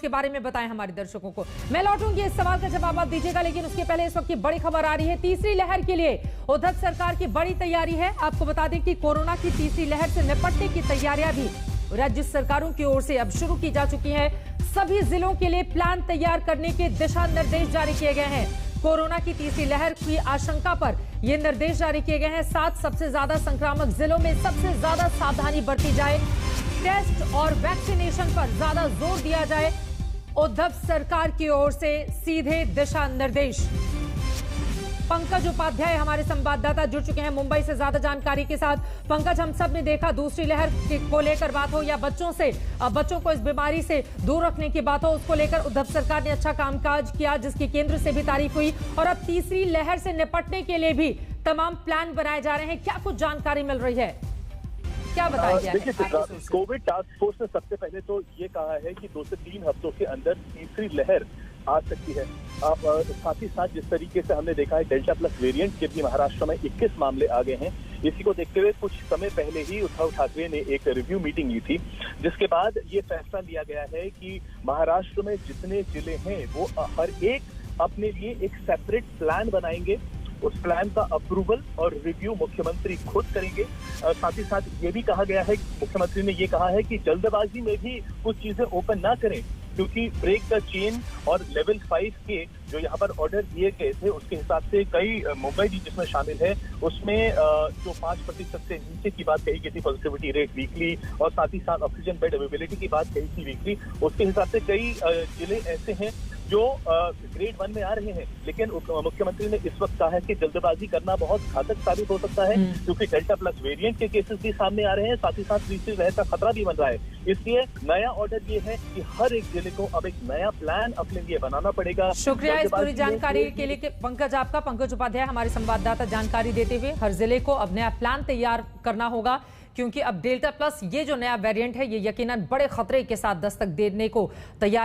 उसके बारे में बताएं हमारे दर्शकों को। मैं लौटूंगी, इस सवाल का जवाब आप दीजिएगा, लेकिन उसके पहले इस वक्त की बड़ी खबर आ रही है। तीसरी लहर के लिए उद्धव सरकार की बड़ी तैयारी है। आपको बता दें कि कोरोना की तीसरी लहर से निपटने की तैयारियां भी राज्य सरकारों की ओर से अब शुरू की जा चुकी है। सभी जिलों के लिए प्लान तैयार करने के दिशा निर्देश जारी किए गए हैं। कोरोना की तीसरी लहर की आशंका पर ये निर्देश जारी किए गए हैं। 7 सबसे ज्यादा संक्रामक जिलों में सबसे ज्यादा सावधानी बरती जाए, टेस्ट और वैक्सीनेशन पर ज्यादा जोर दिया जाए। उद्धव सरकार की ओर से सीधे दिशा निर्देश। पंकज उपाध्याय हमारे संवाददाता जुड़ चुके हैं मुंबई से ज्यादा जानकारी के साथ। पंकज, हम सब ने देखा दूसरी लहर को लेकर बात हो या बच्चों को इस बीमारी से दूर रखने की बात हो, उसको लेकर उद्धव सरकार ने अच्छा कामकाज किया, जिसकी केंद्र से भी तारीफ हुई। और अब तीसरी लहर से निपटने के लिए भी तमाम प्लान बनाए जा रहे हैं। क्या कुछ जानकारी मिल रही है, क्या बताया गया है? कोविड टास्क फोर्स ने सबसे पहले तो ये कहा है कि 2 से 3 हफ्तों के अंदर तीसरी लहर आ सकती है। साथ ही साथ जिस तरीके से हमने देखा है डेल्टा प्लस वेरिएंट के भी महाराष्ट्र में 21 मामले आ गए हैं। इसी को देखते हुए कुछ समय पहले ही उद्धव ठाकरे ने एक रिव्यू मीटिंग ली थी, जिसके बाद ये फैसला लिया गया है कि महाराष्ट्र में जितने जिले हैं वो हर एक अपने लिए एक सेपरेट प्लान बनाएंगे। उस प्लान का अप्रूवल और रिव्यू मुख्यमंत्री खुद करेंगे। साथ ही साथ ये भी कहा गया है, मुख्यमंत्री ने ये कहा है कि जल्दबाजी में भी कुछ चीजें ओपन ना करें, क्योंकि ब्रेक द चेन और लेवल 5 के जो यहाँ पर ऑर्डर दिए गए थे उसके हिसाब से कई मुंबई भी जिसमें शामिल है उसमें जो 5% से नीचे की बात कही गई थी पॉजिटिविटी रेट वीकली, और साथ ही साथ ऑक्सीजन बेड अवेलेबिलिटी की बात कही थी वीकली, उसके हिसाब से कई जिले ऐसे हैं जो ग्रेड 1 में आ रहे हैं। लेकिन मुख्यमंत्री ने इस वक्त कहा है कि जल्दबाजी करना बहुत घातक साबित हो सकता है, क्योंकि डेल्टा प्लस वेरिएंट के केसेस भी सामने आ रहे हैं, साथ ही साथ तीसरी लहर का खतरा भी बन रहा है। इसलिए नया ऑर्डर ये है कि हर एक जिले को अब एक नया प्लान अपने लिए बनाना पड़ेगा। शुक्रिया इस पूरी जानकारी के लिए पंकज, आपका। पंकज उपाध्याय हमारे संवाददाता जानकारी देते हुए। हर जिले को अब नया प्लान तैयार करना होगा, क्योंकि अब डेल्टा प्लस ये जो नया वेरिएंट है ये यकीनन बड़े खतरे के साथ दस्तक देने को तैयार